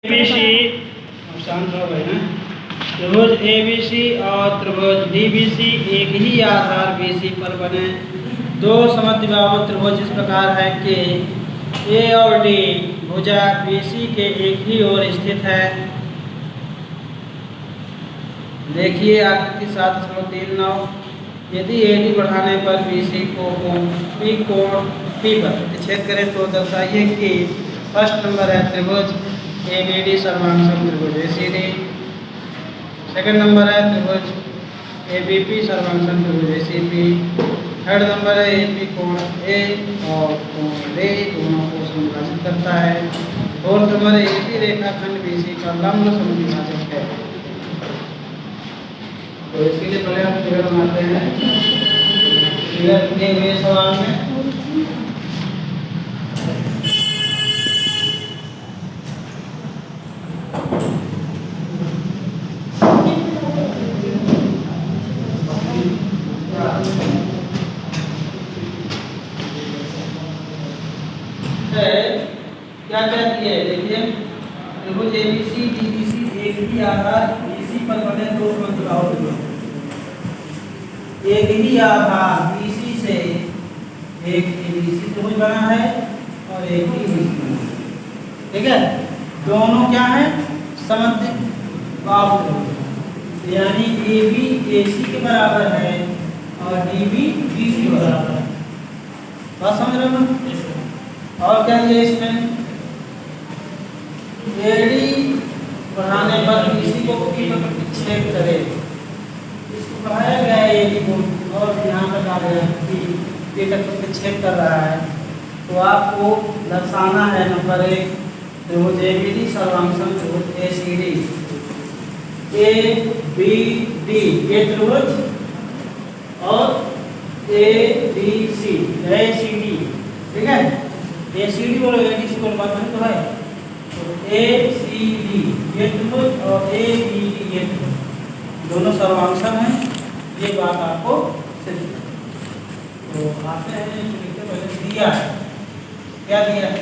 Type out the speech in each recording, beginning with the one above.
ABC शांत हो गए ना। त्रिभुज ABC और त्रिभुज DBC एक ही आधार BC पर बने दो समद्विबाहु त्रिभुज इस प्रकार है कि A और D भुजा BC के एक ही ओर स्थित है। देखिए आकृति 7.39। यदि AD बढ़ाने पर BC को कोण P पर प्रतिच्छेद करें तो दर्शाइए कि फर्स्ट नंबर है त्रिभुज ABD सर्वांगसम त्रिभुज ACD। सेकंड नंबर है त्रिभुज ABP सर्वांगसम त्रिभुज ACP। थर्ड नंबर है AP कोण A और कोण D दोनों को समविभाजित करता है। फोर्थ नंबर है AP रेखाखंड BC का लंब समविभाजक है। तो इसके लिए पहले हम फिगर बनाते हैं। फिगर दिए हुए सवाल में क्या क्या दिए है। देखिए त्रिभुज ABC DBC एक ही आधार BC पर बने दो समद्विबाहु त्रिभुज। एक ही आधार BC से एक ABC त्रिभुज बना है और एक ही BC बना है। ठीक है, दोनों क्या है समद्विबाहु त्रिभुज, यानी AB AC के बराबर है और DB BC के बराबर है। बात समझ रहे हो? और क्या दिया इसमें AD बढ़ाने पर BC को P पर प्रतिच्छेद करे। इसको बढ़ाया गया है AD को और यहाँ पर डाल रहे हैं P तक प्रतिच्छेद कर रहा है। तो आपको दर्शाना है नंबर 1 त्रिभुज ABD सर्वांगसम त्रिभुज ACD। ABD ये त्रिभुज और ADC ACD। ठीक है, ACD बोलो ADC बोलो, बात नहीं तो है। तो ACD ये त्रिभुज और ABD ये त्रिभुज दोनों सर्वांगसम हैं। ये बात आपको सिद्ध। तो आते हैं लिखते पहले दिया है। क्या दिया है?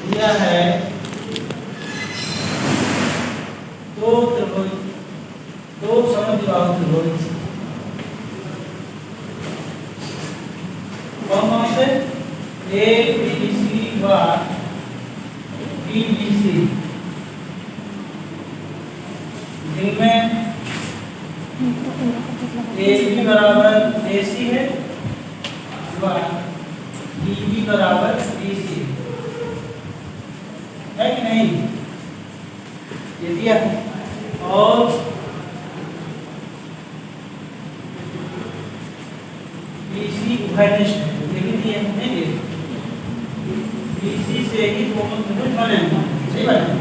दिया है दो त्रिभुज दो समद्विबाहु त्रिभुज। कौन कौन से? ABC व DBC, जिनमें AB बराबर AC है व DB बराबर BC है कि नहीं? ये दिया है। और BC उभयनिष्ठ है, ये भी दिया है नहीं? BC से ही दोनों त्रिभुज बने हैं। सही बात है।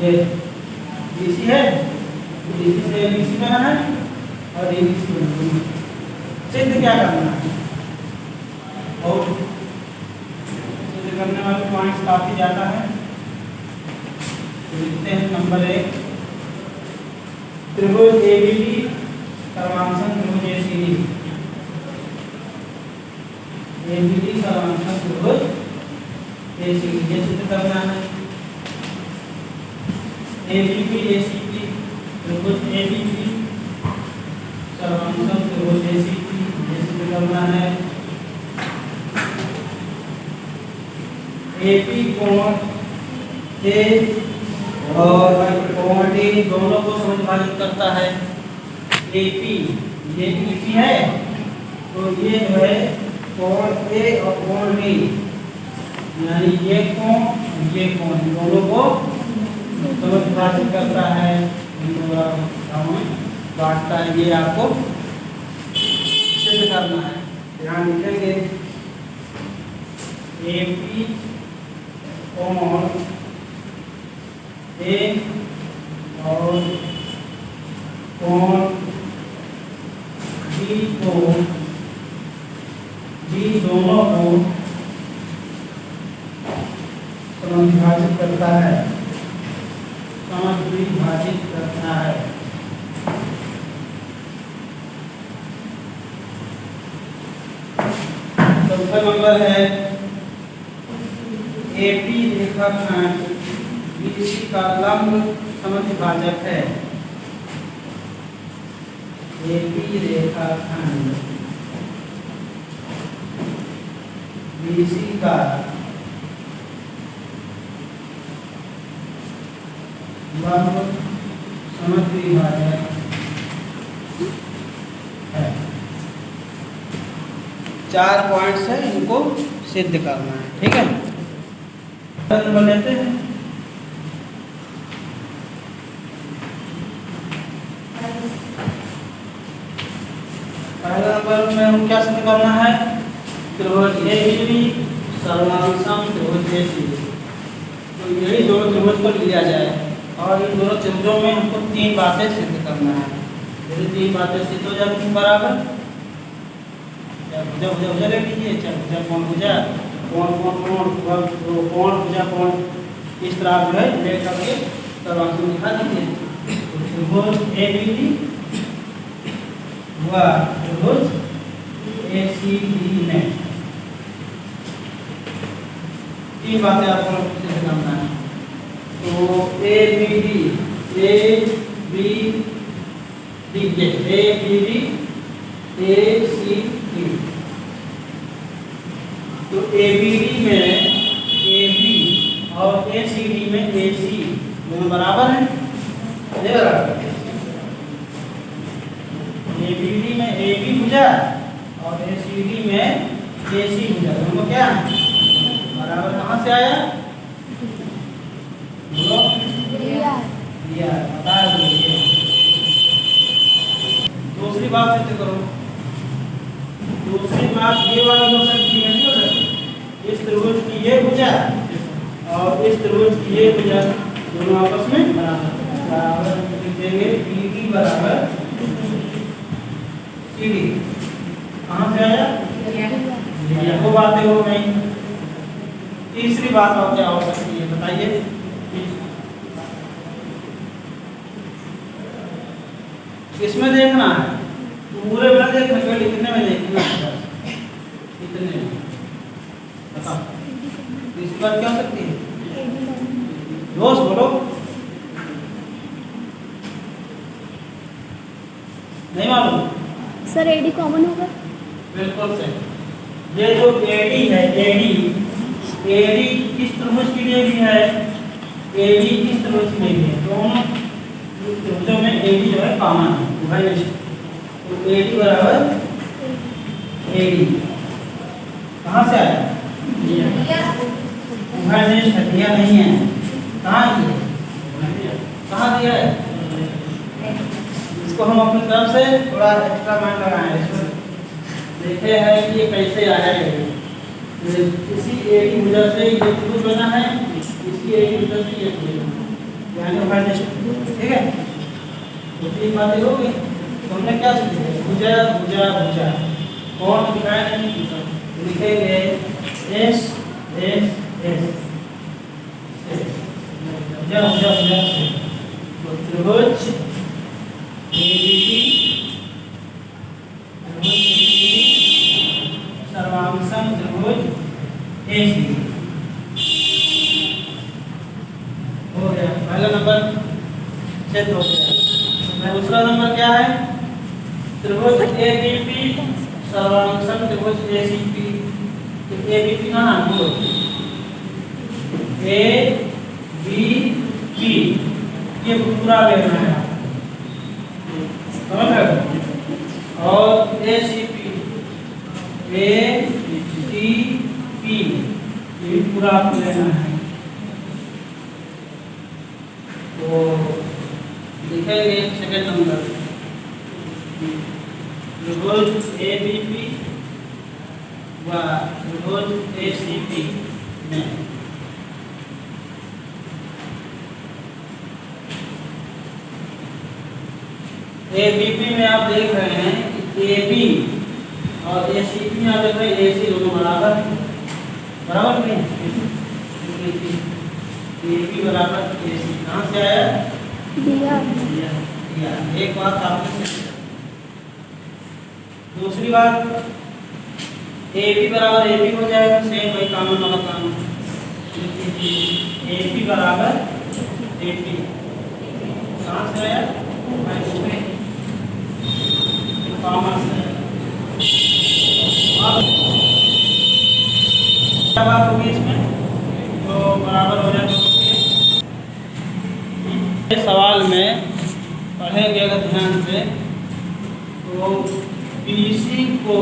ये BC है, BC से ABC बना है और ABC बना है। सिद्ध क्या करना है? और सिद्ध करने वाले पॉइंट्स काफी ज्यादा है। तो लिखते हैं नंबर 1 त्रिभुज ABD सर्वांगसम त्रिभुज ACD। ABD सर्वांगसम त्रिभुज ACD ये सिद्ध करना है। ABP ACD त्रिभुज ABP सर्वांगसम त्रिभुज ACD ये सिद्ध करना है। AP कोण A और कोण D दोनों को समविभाजित करता है। AP ये AP है तो ये है कोण A और कोण D, यानी ये कोण दोनों को समविभाजित करता है, बांटता है। ये आपको सिद्ध करना है। ध्यान लिखेंगे AP कोण A और कोण D दोनों को समविभाजित करता है। चौथा नंबर है एपी रेखाखंड बीसी का लंब समद्विभाजक है। एपी रेखाखंड बीसी का लंब समद्विभाजक है। 4 पॉइंट्स है, इनको सिद्ध करना है। ठीक है, नंबर लेते हैं। पहला नंबर में हम क्या सिद्ध करना है? त्रिभुज एबीडी सर्वांगसम त्रिभुज एसीडी। तो यही दोनों त्रिभुज को लिया जाए और इन दोनों त्रिभुजों में हमको 3 बातें सिद्ध करना है। यदि 3 बातें सिद्ध हो जाती हैं बराबर, भुजा भुजा भुजा ले लीजिए, चाहे भुजा कोण भुजा कोण कोण कोण कोण भुजा कोण, इस तरह जो है ले करके सर्वांगसम दिखा दीजिए। त्रिभुज एबीडी व त्रिभुज एसीडी में 3 बातें आपको सिद्ध करना है। तो A B D A C D, तो ए बी डी में ए बी और ए सी डी में ए सी दोनों बराबर हैं। ये बराबर ए बी डी में ए बी भुजा और ए सी डी में ए सी भुजा दोनों क्या बराबर। कहाँ से आया? बोलो, बता दीजिए। दूसरी बात सिद्ध करो। दूसरी बात ये वाली हो सकती है, नहीं हो सकती? इस त्रिभुज की ये भुजा और इस त्रिभुज की ये भुजा दोनों आपस में बराबर लिख देंगे। BD बराबर CD। कहाँ से आया? ये 2 बातें हो गई। तीसरी बात और क्या हो सकती है बताइए? किसमें देखना है? पूरे में देखना, केवल कितने में देखना है? कितने में बताओ। तीसरी बात क्या हो सकती है? दोस्त बोलो, नहीं मालूम? सर एडी कॉमन होगा। बिल्कुल सही। ये जो एडी है, एडी किस त्रिभुज के लिए भी है? एडी किस त्रिभुज के लिए भी है? दोनों त्रिभुजों में एडी जो है कॉमन है, उभयनिष्ठ। तो एडी बराबर एडी कहाँ से आया? उभयनिष्ठ दिया नहीं है। कहाँ दिया? कहाँ दिया है? इसको हम अपनी तरफ से थोड़ा एक्स्ट्रा माइंड लगाए, इसमें देखे हैं कि ये कैसे आया है। इसी एडी भुजा से ये त्रिभुज बना है, इसकी एडी भुजा से ये त्रिभुज, यानी उभयनिष्ठ। ठीक है, तो 3 बातें हो गई। तो हमने क्या सीखा? भुजा भुजा भुजा कोण दिखाया नहीं, लिखेंगे एस एस एस भुजा भुजा भुजा। तो त्रिभुज सर्वांगसम त्रिभुज एसीडी हो गया। पहला नंबर सिद्ध हो गया। दूसरा नंबर क्या है? त्रिभुज एबीपी सर्वांगसम त्रिभुज एसीपी। तो एबीपी का नाम बोलो, ए बी पी, ये पूरा लेना है समझ रहे? और एसीपी ए टी पी, ये पूरा आपको लेना है। तो लिखेंगे सेकंड नंबर, त्रिभुज एबीपी व त्रिभुज एसीपी में एबीपी में आप देख रहे हैं कि एबी और एसीपी में आप देख रहे हैं एसी दोनों बराबर बराबर नहीं? एबी बराबर एसी कहाँ से आया? दिया। एक बात आपने। दूसरी बात ए बी बराबर ए बी हो जाएगा, सेम वही कानून वाला कानून, ए बी बराबर ए बी। कहाँ से आया? कॉमन से। अब बात होगी इसमें तो बराबर हो जाएगा। सवाल में पढ़ेंगे अगर ध्यान से तो BC को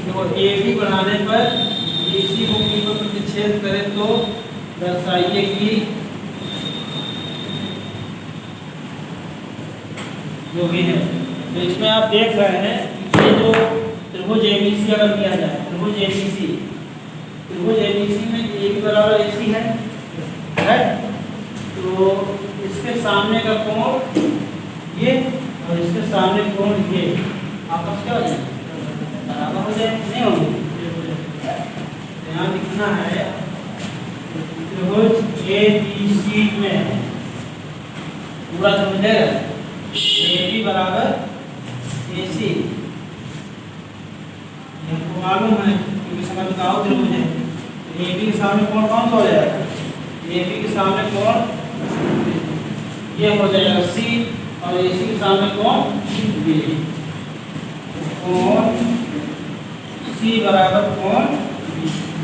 जो AB बढ़ाने पर BC को P पर प्रतिच्छेद करें तो दर्शाइए कि जो भी है। तो इसमें आप देख रहे हैं ये जो त्रिभुज ABC अगर किया जाए, त्रिभुज ABC में AB बराबर AC है, तो इसके सामने का कोण ये और इसके सामने कोण ये आपस क्या हो जाए? बराबर हो जाए, नहीं होंगे। यहाँ लिखना है त्रिभुज ABC में पूरा त्रिभुज है AB बराबर AC, हमको मालूम है क्योंकि समझ बताओ त्रिभुज है। AB के सामने कोण कौन सा हो जाएगा? AB के सामने कोण ये हो जाएगा C और AC के सामने कोण B। कोण C बराबर कोण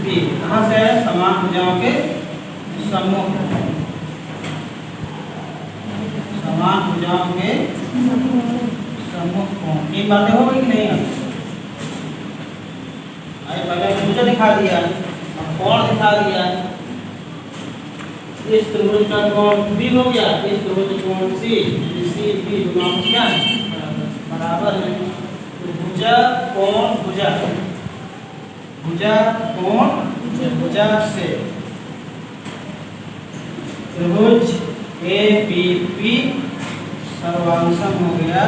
B कहाँ से है? समान भुजाओं के सम्मुख, समान भुजाओं के सम्मुख कोण। तीन बातें हो गई कि नहीं? अरे पहले भुजा दिखा दिया, अब कोण दिखा दिया। इस त्रिभुज का कोण B हो गया, इस त्रिभुज का कोण C, C B दोनों क्या बराबर है। तो भुजा कोण भुजा, भुजा कोण भुजा से त्रिभुज ABP सर्वांशम हो गया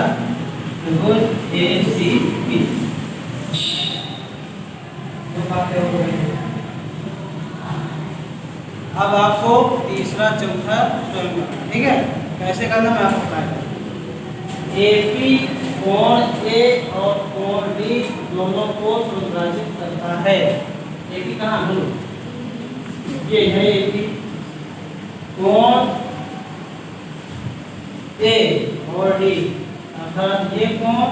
त्रिभुज ACP। दो बातें हो गई। अब आपको तीसरा चौथा स्वयं करना, ठीक है? कैसे करना मैं आपको बताऊंगा। AP कोण A और कोण D दोनों को सुविभाजित करता है। AP कहाँ बोलो? ये है AP। कोण A और D अर्थात ये कोण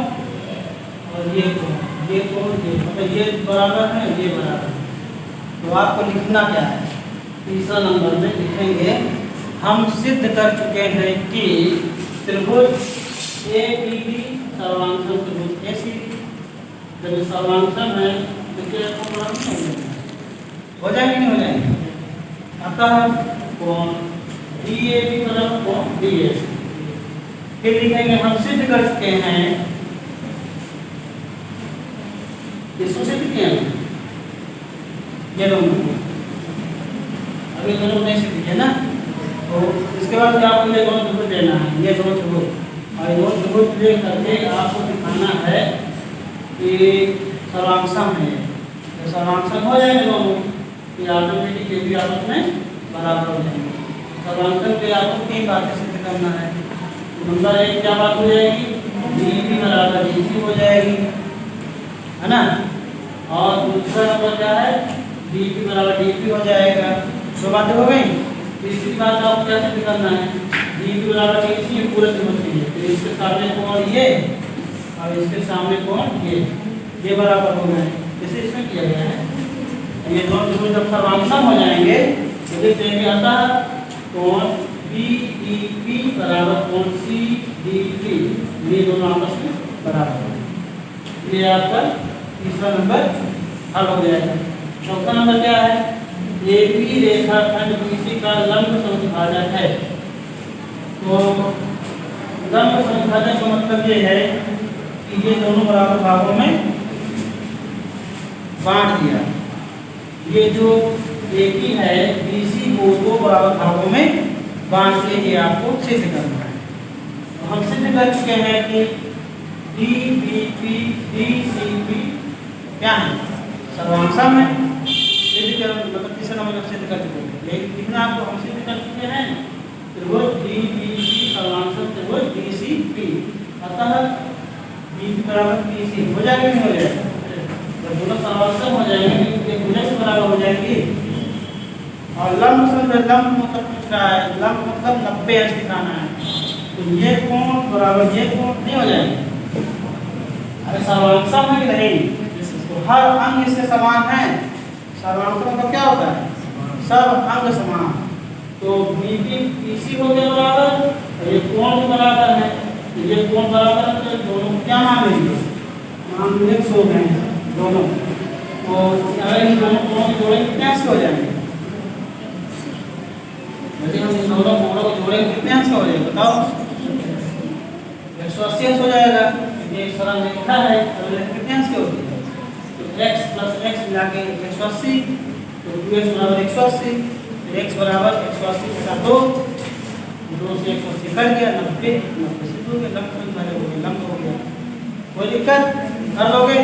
और ये कोण, ये कोण ये मतलब ये बराबर है, ये बराबर है। तो आपको लिखना क्या है? तीसरा नंबर में लिखेंगे हम सिद्ध कर चुके हैं कि त्रिभुज ABB सर्वांशम त्रिभुज ACB। जब सर्वांशम है तो क्या हो जाएंगे नहीं हो जाएंगे? अतः कोण DAB बराबर कोण DAC। फिर लिखेंगे हम सिद्ध कर चुके हैं, किसको सिद्ध किया? ये दोनों, अभी दोनों नहीं सिद्ध किया ना। तो इसके बाद क्या आपको ये दोनों त्रिभुज लेना है, ये दोनों त्रिभुज, और ये दोनों त्रिभुज ले करके आपको दिखाना है कि सर्वांशम है। तो सर्वांशम हो जाएंगे दोनों, फिर ऑटोमेटिक ये भी आपस में बराबर हो जाएंगे। सर्वांशम के आपको तीन बातें सिद्ध करना है। नंबर एक क्या बात हो जाएगी? DB बराबर DC हो जाएगी, है ना? और दूसरा नंबर क्या है? DB बराबर DP हो जाएगा। दो बातें हो गई। तीसरी बात आपको क्या सिद्ध करना है? DB बराबर DC पूरे त्रिभुज के लिए, फिर इसके सामने कोण ये और इसके सामने कोण ये बराबर हो गए, जैसे इसमें किया गया है। ये दोनों त्रिभुज जब सर्वांशम हो जाएंगे तो देखेंगे अतः कोण BEP बराबर कोण CDP, ये दोनों आपस में बराबर है। ये आपका तीसरा नंबर हल हो जाएगा। चौथा नंबर क्या है? AB रेखाखंड BC का लंब समद्विभाजक है। तो लंब समद्विभाजक का मतलब ये है कि ये दोनों बराबर भागों में बांट दिया। ये जो AB है BC को दो बराबर भागों में बांट के ये आपको सिद्ध करना है। तो हम सिद्ध कर चुके हैं कि DBP DCP क्या है? सर्वांशम है। सिद्ध कर मतलब तीसरा नंबर सिद्ध कर चुके हैं। लेकिन कितना आपको हम सिद्ध कर चुके हैं? त्रिभुज DBP सर्वांशम त्रिभुज DCP, अतः BP बराबर PC हो जाएगा नहीं हो जाएगा? तो दोनों समांतर हो जाएंगे, क्योंकि भुजा से बराबर हो जाएंगी। और लंब समझ, लंब मतलब पूछ रहा है, लंब मतलब 90 अंश दिखाना है, तो ये कोण बराबर ये कोण नहीं हो जाएंगे। अरे सर्वांग है कि नहीं, तो हर अंग इसके समान है। सर्वांग मतलब क्या होता है, सब अंग समान। तो बीपी पीसी हो गया बराबर, और ये कोण भी बराबर है, तो ये कोण बराबर है, तो दोनों को क्या मान लेंगे, मान लेंगे 100 हैं दोनों। तो अगर इन दोनों कोणों के जोड़ेंगे कितने अंश के हो जाएंगे, यदि हम इन दोनों कोणों को जोड़ेंगे कितने अंश का हो जाएगा बताओ, 180 अंश हो जाएगा। ये सरल रेखा है, सरल रेखा कितने अंश की होती है, तो x प्लस x मिला के 180, तो 2x बराबर 180, तो x बराबर 180 बटा 2, 2 से 180 कट गया, 90, 90 से 2 के लंब हो गया, लंब हो गया। कोई दिक्कत कर लोगे?